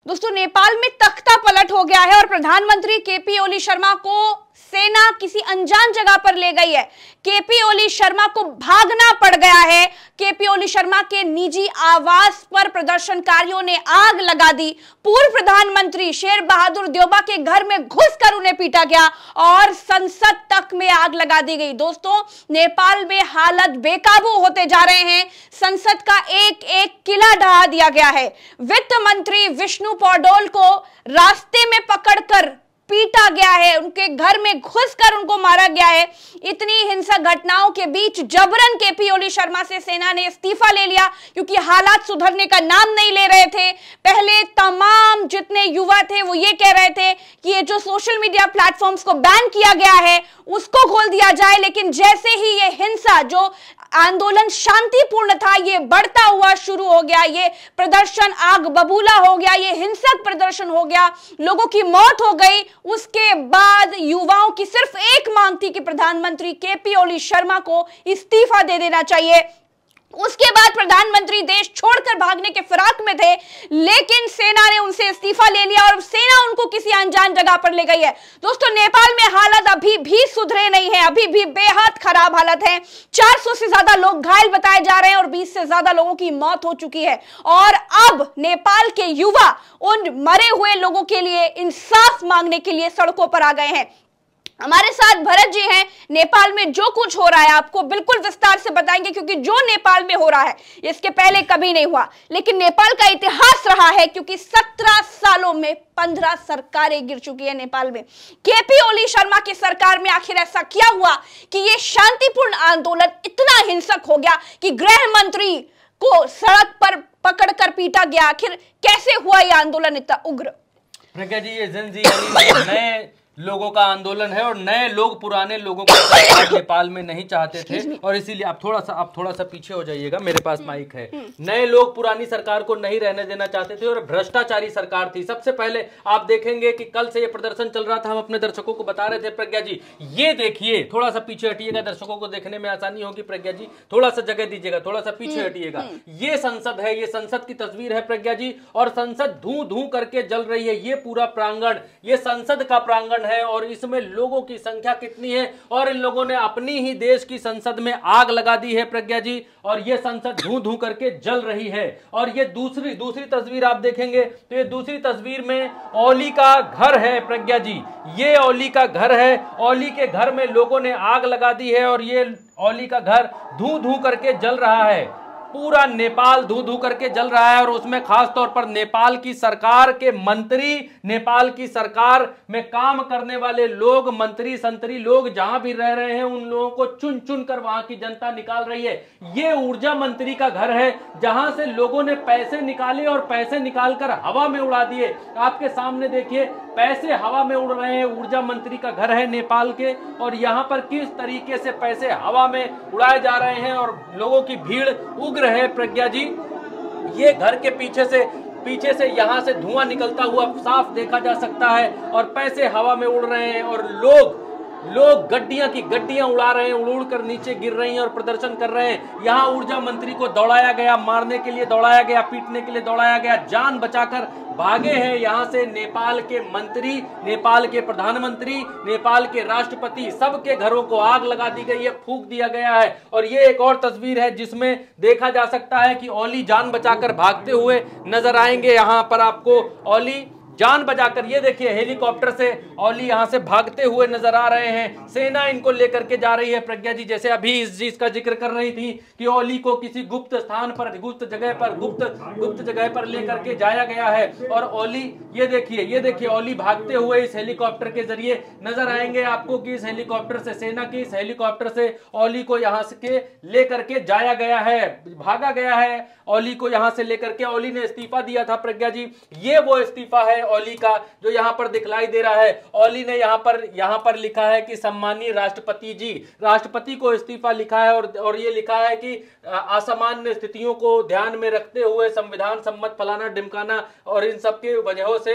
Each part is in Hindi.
दोस्तों, नेपाल में तख्ता पलट हो गया है और प्रधानमंत्री केपी ओली शर्मा को सेना किसी अनजान जगह पर ले गई है। केपी ओली शर्मा को भागना पड़ गया है। केपी ओली शर्मा के निजी आवास पर प्रदर्शनकारियों ने आग लगा दी। पूर्व प्रधानमंत्री शेर बहादुर देउबा के घर में घुसकर उन्हें पीटा गया और संसद तक में आग लगा दी गई। दोस्तों, नेपाल में हालत बेकाबू होते जा रहे हैं। संसद का एक एक किला ढहा दिया गया है। वित्त मंत्री विष्णु पौडेल को रास्ते में पकड़कर पीटा गया है, उनके घर में घुसकर उनको मारा गया है। इतनी हिंसक घटनाओं के बीच जबरन केपी ओली शर्मा से सेना ने इस्तीफा ले लिया, क्योंकि हालात सुधरने का नाम नहीं ले रहे थे। पहले तमाम जितने युवा थे वो ये कह रहे थे कि ये जो सोशल मीडिया प्लेटफॉर्म्स को बैन किया गया है उसको खोल दिया जाए, लेकिन जैसे ही ये हिंसा, जो आंदोलन शांतिपूर्ण था, ये बढ़ता हुआ शुरू हो गया, ये प्रदर्शन आग बबूला हो गया, ये हिंसक प्रदर्शन हो गया, लोगों की मौत हो गई। उसके बाद युवाओं की सिर्फ एक मांग थी कि प्रधानमंत्री केपी ओली शर्मा को इस्तीफा दे देना चाहिए। उसके बाद प्रधानमंत्री देश छोड़कर भागने के फिराक में थे, लेकिन सेना ने उनसे इस्तीफा ले लिया और सेना उनको किसी अनजान जगह पर ले गई है। दोस्तों, नेपाल में हालत अभी भी सुधरे नहीं है, अभी भी बेहद खराब हालत है। 400 से ज्यादा लोग घायल बताए जा रहे हैं और 20 से ज्यादा लोगों की मौत हो चुकी है। और अब नेपाल के युवा उन मरे हुए लोगों के लिए इंसाफ मांगने के लिए सड़कों पर आ गए हैं। हमारे साथ भरत जी हैं। नेपाल में जो कुछ हो रहा है आपको बिल्कुल विस्तार से बताएंगे, क्योंकि जो नेपाल में हो रहा है इसके पहले कभी नहीं हुआ, लेकिन नेपाल का इतिहास रहा है, क्योंकि 17 सालों में 15 सरकारें गिर चुकी है नेपाल में। केपी ओली शर्मा की सरकार में आखिर ऐसा क्या हुआ कि ये शांतिपूर्ण आंदोलन इतना हिंसक हो गया कि गृह मंत्री को सड़क पर पकड़कर पीटा गया? आखिर कैसे हुआ यह आंदोलन इतना उग्र? प्रज्ञा जी, ये जेन जी यानी नए लोगों का आंदोलन है और नए लोग पुराने लोगों को नेपाल में नहीं चाहते थे, और इसीलिए आप थोड़ा सा पीछे हो जाइएगा, मेरे पास माइक है। नए लोग पुरानी सरकार को नहीं रहने देना चाहते थे और भ्रष्टाचारी सरकार थी। सबसे पहले आप देखेंगे कि कल से ये प्रदर्शन चल रहा था, हम अपने दर्शकों को बता रहे थे। प्रज्ञा जी, ये देखिए, थोड़ा सा पीछे हटिएगा, दर्शकों को देखने में आसानी होगी। प्रज्ञा जी, थोड़ा सा जगह दीजिएगा, थोड़ा सा पीछे हटिएगा। ये संसद है, ये संसद की तस्वीर है प्रज्ञा जी, और संसद धू धू करके जल रही है। ये पूरा प्रांगण, ये संसद का प्रांगण है, और इसमें लोगों की संख्या कितनी है, और इन लोगों ने अपनी ही देश की संसद में आग लगा दी है प्रज्ञा जी, और ये संसद धू धू करके जल रही है। और ये दूसरी तस्वीर आप देखेंगे तो ये दूसरी तस्वीर में ओली का घर है प्रज्ञा जी, ये ओली का घर है। ओली के घर में लोगों ने आग लगा दी है और ये ओली का घर धू धू करके जल रहा है। पूरा नेपाल धू धू करके जल रहा है, और उसमें खास तौर पर नेपाल की सरकार के मंत्री, नेपाल की सरकार में काम करने वाले लोग, मंत्री संतरी लोग जहां भी रह रहे हैं, उन लोगों को चुन चुन कर वहां की जनता निकाल रही है। ये ऊर्जा मंत्री का घर है, जहां से लोगों ने पैसे निकाले और पैसे निकालकर हवा में उड़ा दिए। आपके सामने देखिए, पैसे हवा में उड़ रहे हैं। ऊर्जा मंत्री का घर है नेपाल के, और यहां पर किस तरीके से पैसे हवा में उड़ाए जा रहे हैं और लोगों की भीड़ उग्र है प्रज्ञा जी। ये घर के पीछे से यहां से धुआं निकलता हुआ साफ देखा जा सकता है, और पैसे हवा में उड़ रहे हैं, और लोग गड्डियां की गड्डियां उड़ा रहे हैं, उड़ कर नीचे गिर रही हैं और प्रदर्शन कर रहे हैं। यहां ऊर्जा मंत्री को दौड़ाया गया, मारने के लिए दौड़ाया गया, पीटने के लिए दौड़ाया गया, जान बचाकर भागे हैं यहां से नेपाल के मंत्री, नेपाल के प्रधानमंत्री, नेपाल के राष्ट्रपति, सबके घरों को आग लगा दी गई है, फूंक दिया गया है। और ये एक और तस्वीर है जिसमें देखा जा सकता है कि ओली जान बचाकर भागते हुए नजर आएंगे। यहां पर आपको ओली जान बचाकर, ये देखिए, हेलीकॉप्टर से ओली यहां से भागते हुए नजर आ रहे हैं। सेना इनको लेकर के जा रही है प्रज्ञा जी, जैसे अभी इस चीज का जिक्र कर रही थी कि ओली को किसी गुप्त स्थान पर, गुप्त जगह पर लेकर के जाया गया है। और ओली, ये देखिए ओली भागते हुए इस हेलीकॉप्टर के जरिए नजर आएंगे आपको कि इस हेलीकॉप्टर से, सेना की इस हेलीकॉप्टर से ओली को यहां से लेकर के जाया गया है, भागा गया है ओली को यहां से लेकर के। ओली ने इस्तीफा दिया था प्रज्ञा जी, ये वो इस्तीफा है ओली का जो यहां पर दिखलाई दे रहा है। ओली ने यहां पर लिखा है कि सम्मानीय राष्ट्रपति जी, राष्ट्रपति को इस्तीफा लिखा है, और ये लिखा है कि असामान्य स्थितियों को ध्यान में रखते हुए संविधान सम्मत फलाना ढिमकाना और इन सब की वजहों से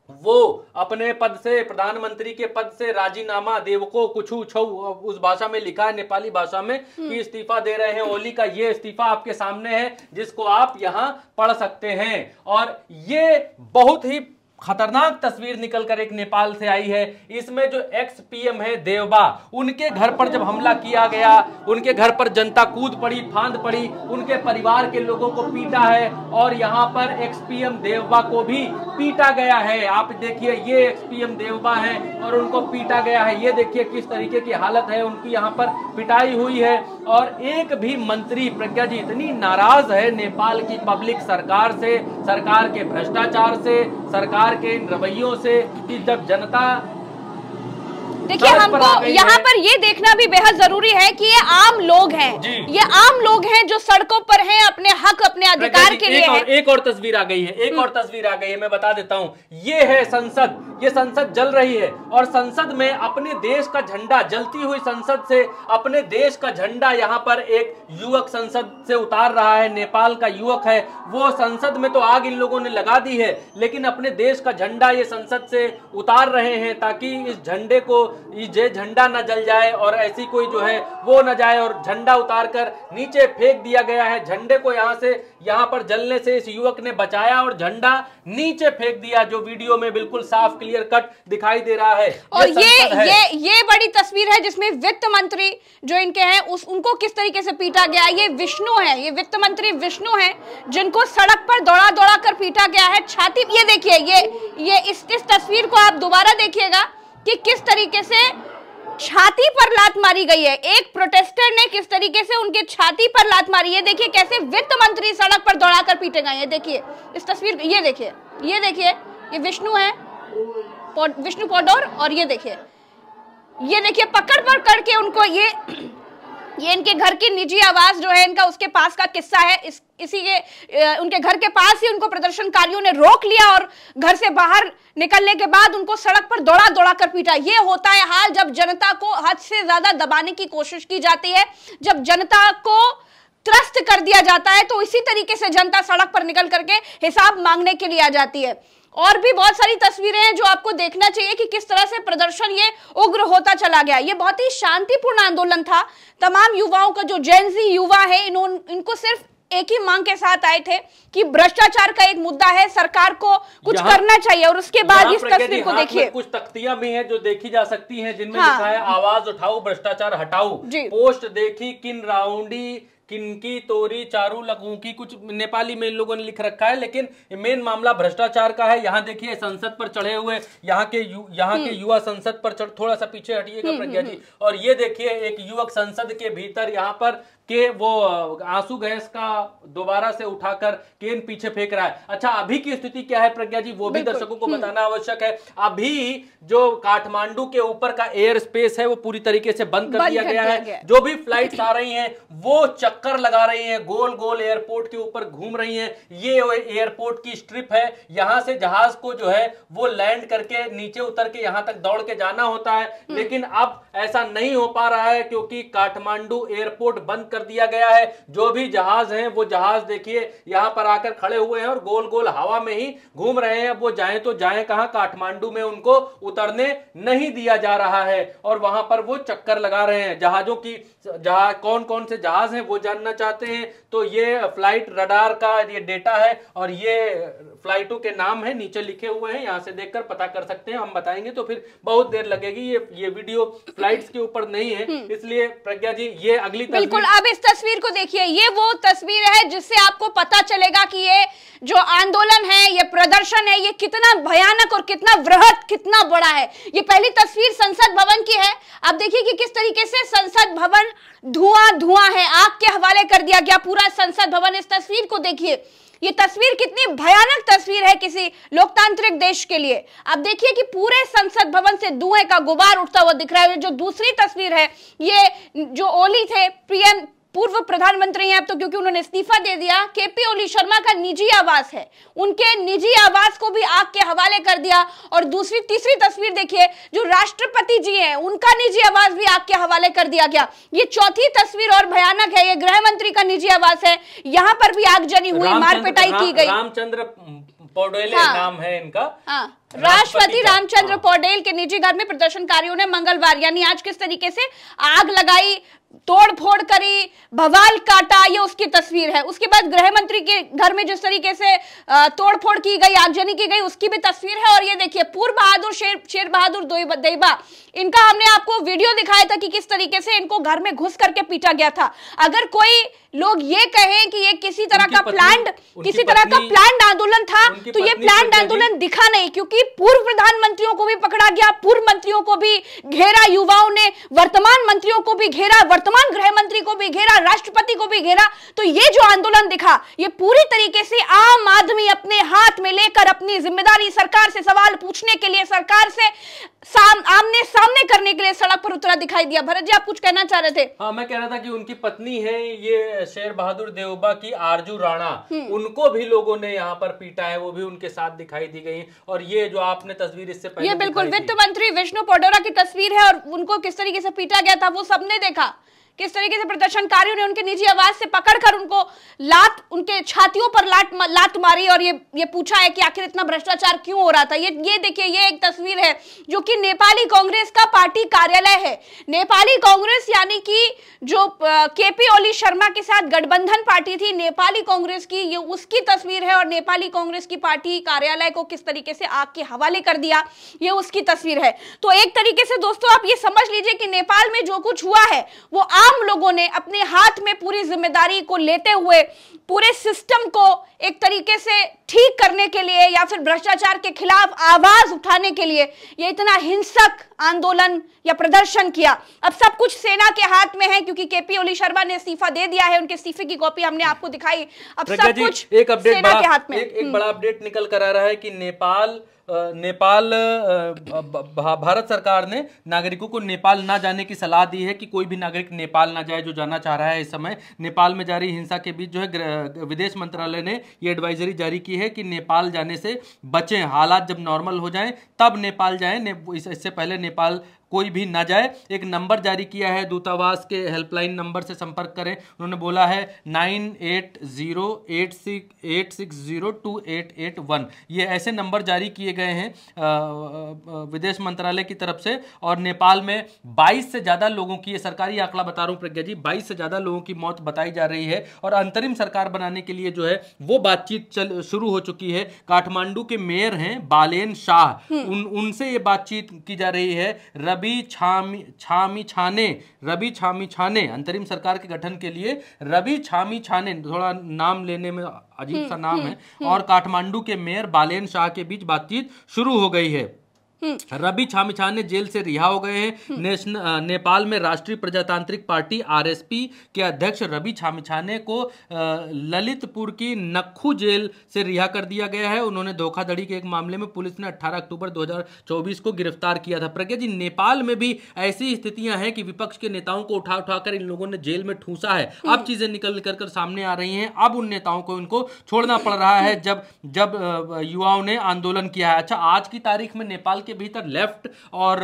वो अपने पद से, प्रधानमंत्री के पद से राजीनामा देवको कुछू छऊ, उस भाषा में लिखा है, नेपाली भाषा में, कि इस्तीफा दे रहे हैं ओली का। ये इस्तीफा आपके सामने है, जिसको आप यहां पढ़ सकते हैं। और ये बहुत ही खतरनाक तस्वीर निकलकर एक नेपाल से आई है। इसमें जो एक्स पीएम है देवबा, उनके घर पर जब हमला किया गया, उनके घर पर जनता कूद पड़ी, फांद पड़ी, उनके परिवार के लोगों को पीटा है, और यहां पर एक्स पीएम देवबा को भी पीटा गया है। आप देखिए, ये एक्स पीएम देवबा है और उनको पीटा गया है। ये देखिए किस तरीके की हालत है उनकी, यहां पर पिटाई हुई है। और एक भी मंत्री, प्रज्ञा जी, इतनी नाराज है नेपाल की पब्लिक सरकार से, सरकार के भ्रष्टाचार से, सरकार के इन रवैयों से, कि जब जनता, देखिए, हमको यहाँ पर ये देखना भी बेहद जरूरी है कि ये आम लोग हैं, ये आम लोग हैं जो सड़कों पर हैं, अपने हक, अपने अधिकार के लिए हैं। एक और तस्वीर आ गई है, एक और तस्वीर आ गई है, मैं बता देता हूँ। ये है संसद, ये संसद जल रही है, और संसद में अपने देश का झंडा, जलती हुई संसद से अपने देश का झंडा यहाँ पर एक युवक संसद से उतार रहा है। नेपाल का युवक है, वो संसद में तो आग इन लोगों ने लगा दी है, लेकिन अपने देश का झंडा ये संसद से उतार रहे हैं, ताकि इस झंडे को, ये झंडा न जल जाए और ऐसी कोई जो है वो न जाए। और झंडा उतार कर नीचे फेंक दिया गया है। झंडे को यहाँ पर जलने से इस युवक ने बचाया और झंडा नीचे फेंक दिया, जो वीडियो में बिल्कुल साफ क्लियर कट दिखाई दे रहा है। और ये बड़ी तस्वीर है जिसमें वित्त मंत्री जो इनके हैं उनको किस तरीके से पीटा गया। ये विष्णु है, ये वित्त मंत्री विष्णु है, जिनको सड़क पर दौड़ा दौड़ा कर पीटा गया है। छाती, ये देखिए, ये इस तस्वीर को आप दोबारा देखिएगा कि किस तरीके से छाती पर लात मारी गई है। एक प्रोटेस्टर ने किस तरीके से उनके छाती पर लात मारी है। देखिए कैसे वित्त मंत्री सड़क पर दौड़ाकर पीटे गए हैं। देखिए इस तस्वीर, ये देखिए, ये विष्णु है, विष्णु पौडोर, और ये देखिए पकड़ करके उनको, ये इनके घर की निजी आवाज जो है इनका, उसके पास का किस्सा है। इसी के उनके घर के पास ही उनको प्रदर्शनकारियों ने रोक लिया और घर से बाहर निकलने के बाद उनको सड़क पर दौड़ा दौड़ा कर पीटा। ये होता है हाल जब जनता को हद से ज्यादा दबाने की कोशिश की जाती है, जब जनता को त्रस्त कर दिया जाता है, तो इसी तरीके से जनता सड़क पर निकल करके हिसाब मांगने के लिए आ जाती है। और भी बहुत सारी तस्वीरें हैं जो आपको देखना चाहिए कि किस तरह से प्रदर्शन ये उग्र होता चला गया। ये बहुत ही शांतिपूर्ण आंदोलन था। तमाम युवाओं का, जो जेनजी युवा है, इनको सिर्फ एक ही मांग के साथ आए थे कि भ्रष्टाचार का एक मुद्दा है, सरकार को कुछ करना चाहिए। और उसके बाद इस तस्वीर को देखिए, कुछ तख्तियां भी हैं जो देखी जा सकती हैं, जिनमें लिखा है आवाज उठाओ, भ्रष्टाचार हटाओ। पोस्ट देखी किन राउंडी, किनकी तोरी चारू लगू की, कुछ नेपाली में इन लोगों ने लिख रखा है, लेकिन मेन मामला भ्रष्टाचार का है। यहाँ देखिए संसद पर चढ़े हुए यहाँ के युवा संसद पर थोड़ा सा पीछे हटिएगा प्रज्ञा जी, और ये देखिए एक युवक संसद के भीतर यहाँ पर के वो आंसू गैस का दोबारा से उठाकर केन पीछे फेंक रहा है। अच्छा, अभी की स्थिति क्या है प्रज्ञा जी, वो भी दर्शकों को बताना आवश्यक है। अभी जो काठमांडू के ऊपर का एयर स्पेस है वो पूरी तरीके से बंद कर दिया गया है। जो भी फ्लाइट्स आ रही हैं वो चक्कर लगा रही हैं, गोल गोल एयरपोर्ट के ऊपर घूम रही हैं। ये एयरपोर्ट की स्ट्रिप है, यहां से जहाज को जो है वो लैंड करके नीचे उतर के यहां तक दौड़ के जाना होता है, लेकिन अब ऐसा नहीं हो पा रहा है क्योंकि काठमांडू एयरपोर्ट बंद कर दिया गया है। जो भी जहाज हैं वो जहाज देखिए यहां पर आकर खड़े हुए हैं और गोल गोल हवा में ही घूम रहे हैं। वो जाएं तो जाएं कहां, काठमांडू में उनको उतरने नहीं दिया जा रहा है और वहां पर वो चक्कर लगा रहे हैं। जहाजों की कौन कौन से जहाज हैं वो जानना चाहते हैं तो ये फ्लाइट रडार का ये डेटा है और ये फ्लाइटों के नाम है, नीचे लिखे हुए हैं, यहां से देखकर पता कर सकते हैं। हम बताएंगे तो फिर बहुत देर लगेगी, ये वीडियो फ्लाइट्स के ऊपर नहीं है, इसलिए प्रज्ञा जी ये अगली तस्वीर। बिल्कुल, अब इस तस्वीर को देखिए, ये वो तस्वीर है जिससे आपको पता चलेगा कि ये जो आंदोलन है, ये प्रदर्शन है, ये कितना भयानक और कितना वृहद, कितना बड़ा है। ये पहली तस्वीर संसद भवन की है। आप देखिए कि किस तरीके से संसद भवन धुआं धुआं है, आग के हवाले कर दिया गया पूरा संसद भवन। इस तस्वीर को देखिए, ये तस्वीर कितनी भयानक तस्वीर है किसी लोकतांत्रिक देश के लिए। अब देखिए कि पूरे संसद भवन से धुएं का गुबार उठता हुआ दिख रहा है। जो दूसरी तस्वीर है, ये जो ओली थे, पूर्व प्रधानमंत्री हैं अब तो, क्योंकि उन्होंने इस्तीफा दे दिया, केपी ओली शर्मा का निजी आवास है, उनके निजी आवास को भी आग के हवाले कर दिया। और तीसरी तस्वीर देखिए, जो राष्ट्रपति जी हैं उनका निजी आवास भी आग के हवाले कर दिया गया। ये चौथी तस्वीर और भयानक है, ये गृह मंत्री का निजी आवास है, यहां पर भी आगजनी हुई, मार पिटाई की गई। रामचंद्र पौडेल हाँ, नाम है इनका। हाँ, राष्ट्रपति रामचंद्र पौडेल के निजी घर में प्रदर्शनकारियों ने मंगलवार यानी आज किस तरीके से आग लगाई, तोड़ फोड़ करी, बवाल काटा, ये उसकी तस्वीर है। उसके बाद गृह मंत्री के घर में जिस तरीके से तोड़ फोड़ की गई, आगजनी की गई, उसकी भी तस्वीर है। और ये देखिए पूर्व बहादुर शेर बहादुर देइबा, इनका हमने आपको वीडियो दिखाया था कि किस तरीके से इनको घर में घुस करके पीटा गया था। अगर कोई लोग ये कहें कि ये किसी तरह का प्लान्ड आंदोलन था, तो ये प्लान्ड आंदोलन दिखा नहीं, क्योंकि पूर्व प्रधानमंत्रियों को भी पकड़ा गया, पूर्व मंत्रियों को भी घेरा, युवाओं ने वर्तमान मंत्रियों को भी घेरा, वर्तमान गृह मंत्री को भी घेरा, राष्ट्रपति को भी घेरा। तो ये जो आंदोलन दिखा, ये पूरी तरीके से आम आदमी अपने हाथ में लेकर अपनी जिम्मेदारी, सरकार से सवाल पूछने के लिए, सरकार से आमने सामने करने के लिए सड़क पर उतरा दिखाई दिया। भरत जी, आप कुछ कहना चाह रहे थे? हाँ, मैं कह रहा था कि उनकी पत्नी है ये शेर बहादुर देउबा की आरजू राणा, उनको भी लोगों ने यहाँ पर पीटा है, वो भी उनके साथ दिखाई दी गई। और ये जो आपने तस्वीर इससे पहले, ये बिल्कुल वित्त मंत्री विष्णु पोडोरा की तस्वीर है, और उनको किस तरीके से पीटा गया था वो सबने देखा। किस तरीके से प्रदर्शनकारियों ने उनके निजी आवाज से पकड़कर उनको उनके छातियों पर लात मारी, और ये पूछा है कि आखिर इतना भ्रष्टाचार क्यों हो रहा था। ये देखिए, ये एक तस्वीर है जो कि नेपाली कांग्रेस का पार्टी कार्यालय है। नेपाली कांग्रेस यानी कि जो केपी ओली शर्मा के साथ गठबंधन पार्टी थी नेपाली कांग्रेस की, ये उसकी तस्वीर है। और नेपाली कांग्रेस की पार्टी कार्यालय को किस तरीके से आग के हवाले कर दिया, ये उसकी तस्वीर है। तो एक तरीके से दोस्तों आप ये समझ लीजिए कि नेपाल में जो कुछ हुआ है वो आम लोगों ने अपने हाथ में पूरी जिम्मेदारी को लेते हुए पूरे सिस्टम को एक तरीके से ठीक करने के लिए या फिर भ्रष्टाचार के खिलाफ आवाज उठाने के लिए ये इतना हिंसक आंदोलन या प्रदर्शन किया। अब सब कुछ सेना के हाथ में है, क्योंकि केपी ओली शर्मा ने इस्तीफा दे दिया है, उनके इस्तीफे की कॉपी हमने आपको दिखाई। अब सब कुछ एक अपडेट सेना के हाथ में। एक बड़ा अपडेट निकल कर आ रहा है कि भारत सरकार ने नागरिकों को नेपाल ना जाने की सलाह दी है, कि कोई भी नागरिक नेपाल ना जाए जो जाना चाह रहा है। इस समय नेपाल में जारी हिंसा के बीच जो है विदेश मंत्रालय ने ये एडवाइजरी जारी की है कि नेपाल जाने से बचें, हालात जब नॉर्मल हो जाएं तब नेपाल जाएं, इससे पहले नेपाल कोई भी ना जाए। एक नंबर जारी किया है, दूतावास के हेल्पलाइन नंबर से संपर्क करें। उन्होंने बोला है 9808602881। ये ऐसे नंबर जारी किए गए हैं विदेश मंत्रालय की तरफ से। और नेपाल में 22 से ज्यादा लोगों की, ये सरकारी आंकड़ा बता रहा हूं प्रज्ञा जी, 22 से ज्यादा लोगों की मौत बताई जा रही है। और अंतरिम सरकार बनाने के लिए जो है वो बातचीत शुरू हो चुकी है। काठमांडू के मेयर हैं बालेन शाह, उनसे ये बातचीत की जा रही है। रवि छामी छाने अंतरिम सरकार के गठन के लिए रवि छामी छाने, थोड़ा नाम लेने में अजीब सा नाम है, और काठमांडू के मेयर बालेन शाह के बीच बातचीत शुरू हो गई है। रवि छामी जेल से रिहा हो गए हैं। नेपाल में राष्ट्रीय प्रजातांत्रिक पार्टी आरएसपी के अध्यक्ष रवि छामी को ललितपुर की नक्खू जेल से रिहा कर दिया गया है। उन्होंने धोखाधड़ी के एक मामले में पुलिस ने 18 अक्टूबर 2024 को गिरफ्तार किया था। प्रज्ञा जी, नेपाल में भी ऐसी स्थितियां हैं कि विपक्ष के नेताओं को उठा उठाकर इन लोगों ने जेल में ठूसा है। अब चीजें निकल कर सामने आ रही हैं। अब उन नेताओं को इनको छोड़ना पड़ रहा है जब युवाओं ने आंदोलन किया है। अच्छा, आज की तारीख में नेपाल के भीतर लेफ्ट और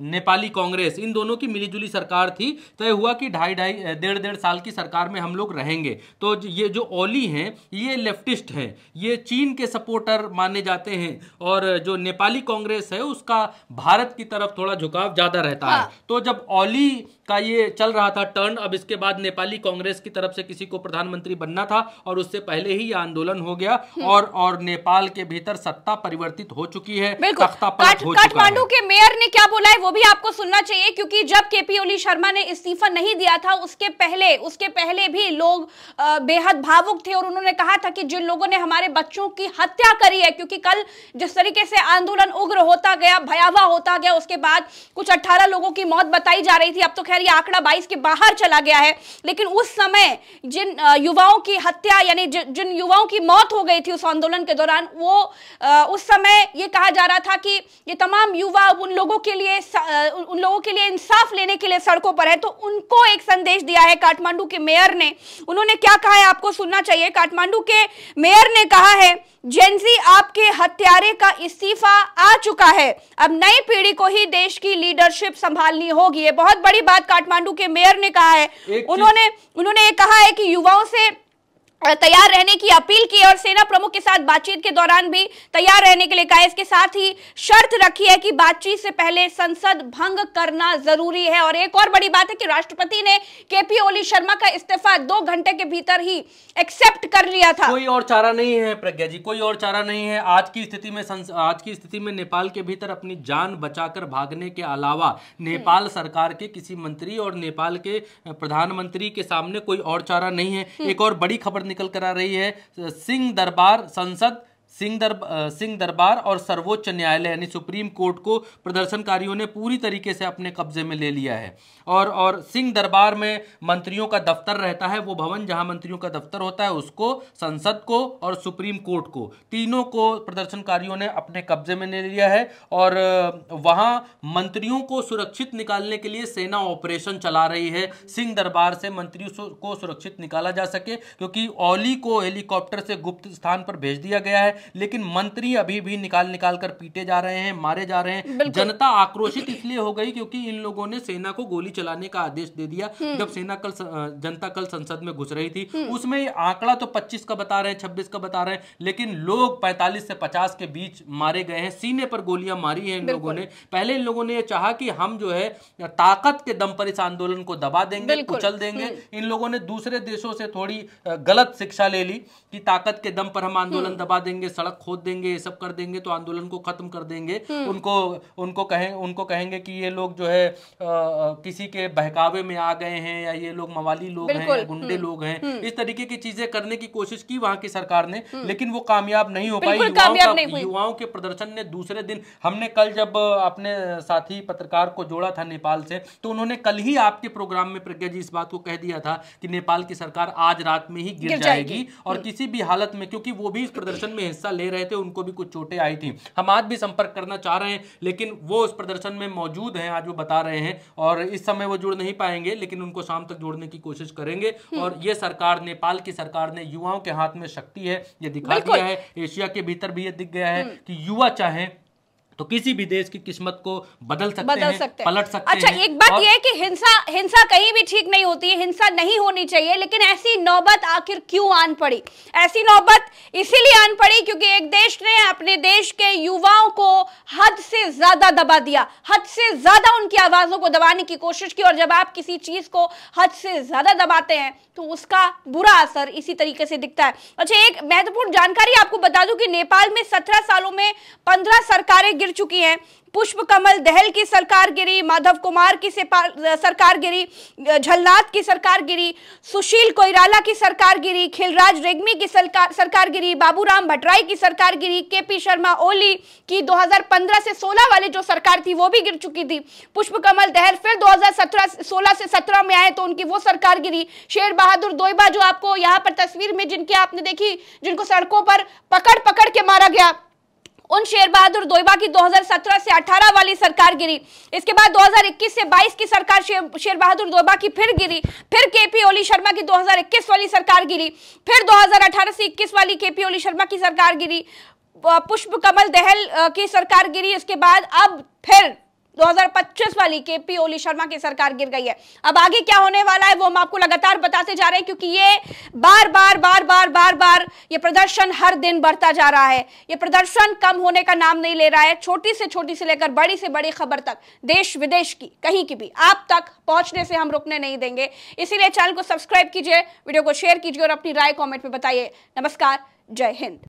नेपाली कांग्रेस, इन दोनों की मिलीजुली सरकार थी। तय हुआ कि डेढ़ साल की सरकार में हम लोग रहेंगे। तो ये जो ओली हैं ये लेफ्टिस्ट हैं, ये चीन के सपोर्टर माने जाते हैं, और जो नेपाली कांग्रेस है उसका भारत की तरफ थोड़ा झुकाव ज्यादा रहता है। तो जब ओली का ये चल रहा था टर्न, अब इसके बाद नेपाली कांग्रेस की तरफ से किसी को प्रधानमंत्री बनना था, और उससे पहले ही ये आंदोलन हो गया, और नेपाल के भीतर सत्ता परिवर्तित हो चुकी है। काठमांडू के मेयर ने क्या बोला है वो भी आपको सुनना चाहिए, क्योंकि जब केपी ओली शर्मा ने इस्तीफा नहीं दिया था उसके पहले भी लोग बेहद भावुक थे, और उन्होंने कहा था कि जिन लोगों ने हमारे बच्चों की हत्या करी है, क्योंकि कल जिस तरीके से आंदोलन उग्र होता गया, भयावह होता गया, उसके बाद कुछ 18 लोगों की मौत बताई जा रही थी। अब तो खैर ये आंकड़ा 22 के बाहर चला गया है, लेकिन उस समय जिन युवाओं की हत्या यानी जिन युवाओं की मौत हो गई थी उस आंदोलन के दौरान, वो उस समय ये कहा जा रहा था कि ये तमाम युवा उन लोगों के लिए इंसाफ लेने के लिए सड़कों पर है। तो उनको एक संदेश दिया है काठमांडू के मेयर ने। उन्होंने क्या कहा है आपको सुनना चाहिए। काठमांडू के मेयर ने कहा है, जेनजी आपके हत्यारे का इस्तीफा आ चुका है, अब नई पीढ़ी को ही देश की लीडरशिप संभालनी होगी। ये बहुत बड़ी बात काठमांडू के मेयर ने कहा है। उन्होंने ये कहा है कि युवाओं से तैयार रहने की अपील की और सेना प्रमुख के साथ बातचीत के दौरान भी तैयार रहने के लिए कहा। इसके साथ ही शर्त रखी है कि बातचीत से पहले संसद भंग करना जरूरी है। और एक और बड़ी बात है कि राष्ट्रपति ने केपी ओली शर्मा का इस्तीफा 2 घंटे के भीतर ही एक्सेप्ट कर लिया था। कोई और चारा नहीं है प्रज्ञा जी, कोई और चारा नहीं है। आज की स्थिति में नेपाल के भीतर अपनी जान बचाकर भागने के अलावा नेपाल सरकार के किसी मंत्री और नेपाल के प्रधानमंत्री के सामने कोई और चारा नहीं है। एक और बड़ी खबर निकल कर आ रही है, सिंह दरबार संसद सिंह दरबार और सर्वोच्च न्यायालय यानी सुप्रीम कोर्ट को प्रदर्शनकारियों ने पूरी तरीके से अपने कब्जे में ले लिया है। और सिंह दरबार में मंत्रियों का दफ्तर रहता है, वो भवन जहां मंत्रियों का दफ्तर होता है उसको, संसद को और सुप्रीम कोर्ट को, तीनों को प्रदर्शनकारियों ने अपने कब्जे में ले लिया है। और वहां मंत्रियों को सुरक्षित निकालने के लिए सेना ऑपरेशन चला रही है। सिंह दरबार से मंत्रियों को सुरक्षित निकाला जा सके, क्योंकि ओली को हेलीकॉप्टर से गुप्त स्थान पर भेज दिया गया है, लेकिन मंत्री अभी भी निकाल कर पीटे जा रहे हैं, मारे जा रहे हैं। जनता आक्रोशित इसलिए हो गई क्योंकि इन लोगों ने सेना को गोली चलाने का आदेश दे दिया। जब जनता कल संसद में घुस रही थी, उसमें आंकड़ा तो 25 का बता रहे हैं, 26 का बता रहे हैं, लेकिन लोग 45 से 50 के बीच मारे गए हैं। सीने पर गोलियां मारी हैं इन लोगों ने। पहले इन लोगों ने यह चाहा कि हम जो है ताकत के दम पर इस आंदोलन को दबा देंगे, कुचल देंगे। इन लोगों ने दूसरे देशों से थोड़ी गलत शिक्षा ले ली कि ताकत के दम पर हम आंदोलन दबा देंगे, सड़क खोद देंगे, ये सब कर देंगे तो आंदोलन को खत्म कर देंगे। उनको कहेंगे कि ये लोग जो है किसी के बहकावे में आ गए हैं, या ये लोग मवाली लोग हैं, या गुंडे लोग हैं। इस तरीके की चीजें करने की कोशिश की वहां की सरकार ने, लेकिन वो कामयाब नहीं हो पाई। युवाओं के प्रदर्शन ने दूसरे दिन, हमने कल जब अपने साथी पत्रकार को जोड़ा था नेपाल से, तो उन्होंने कल ही आपके प्रोग्राम में प्रज्ञा जी इस बात को कह दिया था कि नेपाल की सरकार आज रात में ही गिर जाएगी और किसी भी हालत में, क्योंकि वो भी इस प्रदर्शन में हिस्सा ले रहे थे, उनको भी कुछ चोटें आई थी। हम आज भी संपर्क करना चाह रहे हैं, लेकिन वो उस प्रदर्शन में मौजूद हैं, आज वो बता रहे हैं, और इस समय वो जुड़ नहीं पाएंगे, लेकिन उनको शाम तक जोड़ने की कोशिश करेंगे। और ये सरकार, नेपाल की सरकार ने युवाओं के हाथ में शक्ति है, ये दिखा दिया है। एशिया के भीतर भी ये दिख गया है कि युवा चाहे तो किसी भी देश की किस्मत को बदल सकते हैं, पलट सकते हैं। अच्छा, एक बात यह है कि हिंसा कहीं भी ठीक नहीं होती है, हिंसा नहीं होनी चाहिए, लेकिन ऐसी नौबत आखिर क्यों आन पड़ी? ऐसी नौबत इसीलिए आन पड़ी क्योंकि एक देश ने अपने देश के युवाओं को हद से ज्यादा दबा दिया, हद से ज्यादा उनकी आवाजों को दबाने की कोशिश की। और जब आप किसी चीज को हद से ज्यादा दबाते हैं तो उसका बुरा असर इसी तरीके से दिखता है। अच्छा, एक महत्वपूर्ण जानकारी आपको बता दूं कि नेपाल में 17 सालों में 15 सरकारें गिर चुकी हैं। पुष्प कमल दहल की सरकार गिरी, माधव कुमार की सरकार गिरी, झलनाथ की सरकार गिरी, सुशील कोइराला की सरकार गिरी, खिलराज रेग्मी की सरकार गिरी, बाबूराम भट्टराई की सरकार गिरी, केपी शर्मा ओली की 2015 से 16 वाली जो सरकार थी वो भी गिर चुकी थी। पुष्प कमल दहल फिर 2016 से 17 में आए तो उनकी वो सरकार गिरी। शेर बहादुर दोइबा, जो आपको यहाँ पर तस्वीर में जिनकी आपने देखी, जिनको सड़कों पर पकड़ के मारा गया, उन शेर बहादुर दोइबा की 2017 से 18 वाली सरकार गिरी। इसके बाद 2021 से 22 की सरकार शेर बहादुर दोइबा की फिर गिरी। फिर केपी ओली शर्मा की 2021 वाली सरकार गिरी। फिर 2018 से 21 वाली केपी ओली शर्मा की सरकार गिरी। पुष्प कमल दहल की सरकार गिरी। इसके बाद अब फिर 2025 वाली केपी ओली शर्मा की सरकार गिर गई है। अब आगे क्या होने वाला है वो हम आपको लगातार बताते जा रहे हैं, क्योंकि ये बार ये प्रदर्शन हर दिन बढ़ता जा रहा है। ये प्रदर्शन कम होने का नाम नहीं ले रहा है। छोटी से लेकर बड़ी से बड़ी खबर तक, देश विदेश की कहीं की भी आप तक पहुंचने से हम रुकने नहीं देंगे। इसीलिए चैनल को सब्सक्राइब कीजिए, वीडियो को शेयर कीजिए और अपनी राय कॉमेंट में बताइए। नमस्कार, जय हिंद।